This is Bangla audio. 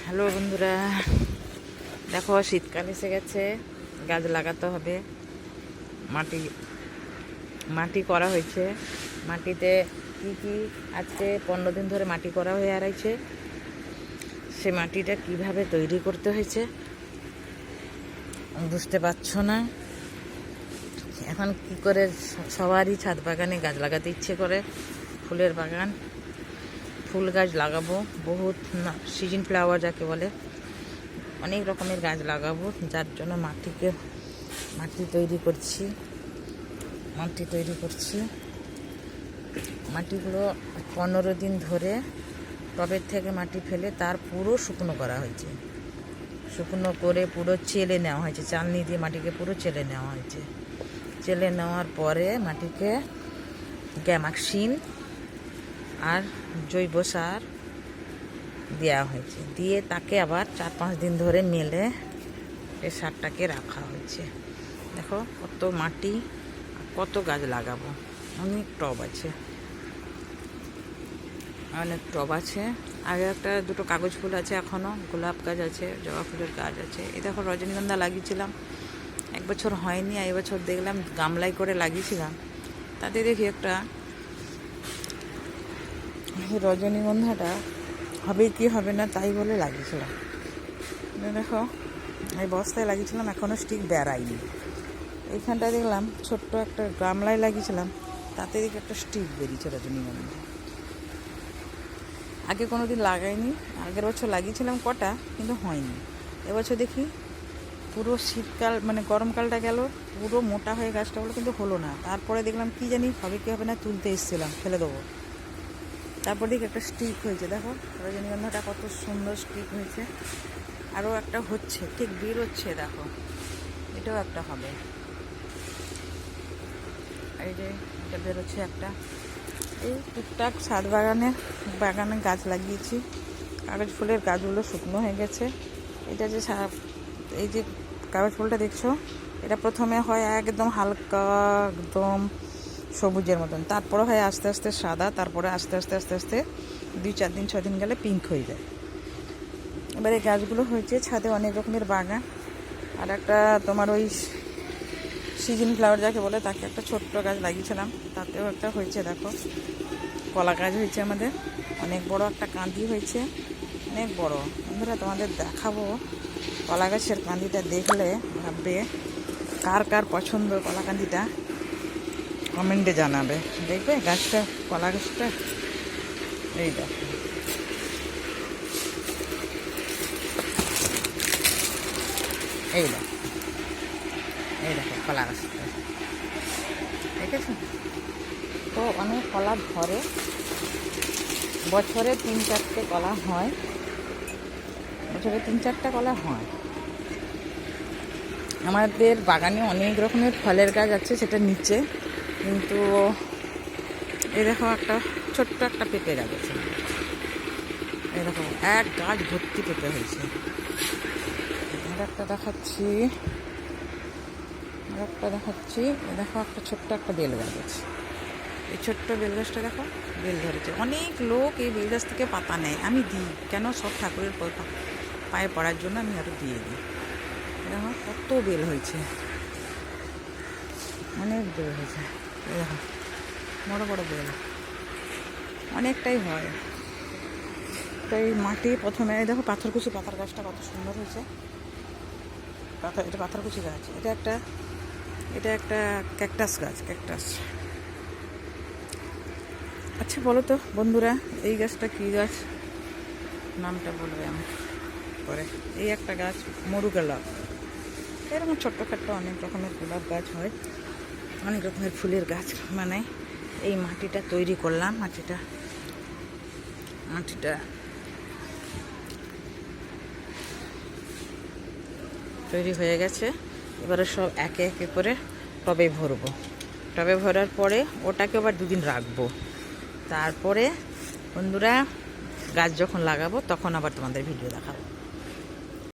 হ্যালো বন্ধুরা, দেখো শীতকাল এসে গেছে, গাছ লাগাতে হবে। মাটি মাটি করা হয়েছে। মাটিতে কি কি আজকে 15 দিন ধরে মাটি করা হয়ে আছে। সে মাটিটা কিভাবে তৈরি করতে হয়েছে বুঝতে পারছো না। এখন কি করে সবারই ছাদ বাগানে গাছ লাগাতে ইচ্ছে করে। ফুলের বাগান, ফুল গাছ লাগাবো, বহুত সিজন ফ্লাওয়ার যাকে বলে, অনেক রকমের গাছ লাগাবো। যার জন্য মাটি তৈরি করছি। মাটিগুলো 15 দিন ধরে টবের থেকে মাটি ফেলে তার পুরো শুকনো করা হয়েছে। শুকনো করে পুরো চেলে নেওয়া হয়েছে, চালনি দিয়ে মাটিকে পুরো চেলে নেওয়া হয়েছে। চেলে নেওয়ার পরে মাটিকে গ্যামাক্সিন আর জৈব সার দেওয়া হয়েছে, দিয়ে তাকে আবার 4-5 দিন ধরে মেলে এই সারটাকে রাখা হয়েছে। দেখো কত মাটি, কত গাছ লাগাবো। অনেক টব আছে। আগে একটা দুটো কাগজ ফুল আছে, এখনও গোলাপ গাছ আছে, জবা ফুলের গাছ আছে। এই দেখো রজনীগন্ধা লাগিয়েছিলাম, 1 বছর হয়নি। এই বছর দেখলাম গামলায় করে লাগিয়েছিলাম, তাতে দেখি একটা রজনীগন্ধাটা হবে কি হবে না তাই বলে লাগিয়েছিলাম। দেখো এই বস্তায় লাগিয়েছিলাম, এখনও স্টিক বেড়ায়নি। এইখানটা দেখলাম ছোট্ট একটা গামলায় লাগিয়েছিলাম, তাতে দেখি একটা স্টিক বেরিয়েছে রজনীগন্ধা। আগে কোনো দিন লাগাইনি, আগের বছর লাগিয়েছিলাম কটা, কিন্তু হয়নি। এবছর দেখি পুরো শীতকাল মানে গরমকালটা গেল, পুরো মোটা হয়ে গাছটা হলো, কিন্তু হলো না। তারপরে দেখলাম কি জানি হবে কি হবে না, তুলতে এসেছিলাম, ফেলে দেবো। তারপর দেখি একটা স্টিক হয়েছে। দেখো রজনীগন্ধাটা কত সুন্দর স্টিক হয়েছে। আরও একটা হচ্ছে, ঠিক বেরোচ্ছে। দেখো এটাও একটা হবে, এই যে এটা বেরোচ্ছে একটা। এই টুকটাক ছাদ বাগানে গাছ লাগিয়েছি। কাগজ ফুলের গাছগুলো শুকনো হয়ে গেছে। এটা যে এই যে কাগজ ফুলটা দেখছো, এটা প্রথমে হয় একদম হালকা, একদম সবুজের মতন, তারপরে হয় আস্তে আস্তে সাদা, তারপরে আস্তে আস্তে 2-4 দিন 6 দিন গেলে পিঙ্ক হয়ে যায়। এবারে গাছগুলো হয়েছে ছাদে অনেক রকমের বাগান। আর একটা তোমার ওই সিজন ফ্লাওয়ার যাকে বলে, তাকে একটা ছোট্ট গাছ লাগিয়েছিলাম, তাতেও একটা হয়েছে। দেখো কলা গাছ হয়েছে আমাদের, অনেক বড় একটা কাঁদি হয়েছে, অনেক বড়। বন্ধুরা তোমাদের দেখাবো কলা গাছের কাঁদিটা, দেখলে ভাববে কার কার পছন্দ কলা কাঁদিটা, কমেন্টে জানাবে। দেখবে গাছটা, কলা গাছটা, এই দেখো এই দেখো কলা গাছটা, দেখেছো তো? অনেক কলা ধরে, বছরে 3-4টে কলা হয়, বছরে 3-4টা কলা হয়। আমাদের বাগানে অনেক রকমের ফলের গাছ আছে, সেটা নিচে। কিন্তু এই দেখো একটা ছোট্ট একটা পেঁপে গাছ আছে, এই দেখো এক গাছ ভর্তি পেঁপে হয়েছে। আর একটা দেখাচ্ছি, এই দেখো একটা ছোট্ট একটা বেল গাছ আছে। এই ছোট্ট বেল গাছটা দেখো বেল ধরেছে। অনেক লোক এই বেল গাছ থেকে পাতা নেয়, আমি দিই কেন, সব ঠাকুরের পায়ে পড়ার জন্য আমি আরও দিয়ে দিই। দেখো কত বেল হয়েছে, অনেক বেল হয়েছে। এই দেখো বড় বড় বেল, অনেকটাই হয়। তাই মাটি প্রথমে, এই দেখো পাথরকুচি পাতার গাছটা কত সুন্দর হয়েছে। এটা পাথরকুচি গাছ, এটা একটা ক্যাকটাস গাছ, ক্যাকটাস। আচ্ছা বলো তো বন্ধুরা, এই গাছটা কী গাছ, নামটা বলবে আমি পরে। এই একটা গাছ মরু গোলাপ। এরকম ছোট্টখাট্টো অনেক রকমের গোলাপ গাছ হয়, অনেক রকমের ফুলের গাছ। মানে এই মাটিটা তৈরি করলাম, মাটিটা তৈরি হয়ে গেছে। এবারে সব একে একে করে টবে ভরবো। টবে ভরার পরে ওটাকে আবার 2 দিন রাখবো। তারপরে বন্ধুরা গাছ যখন লাগাবো তখন আবার তোমাদের ভিডিও দেখাবো।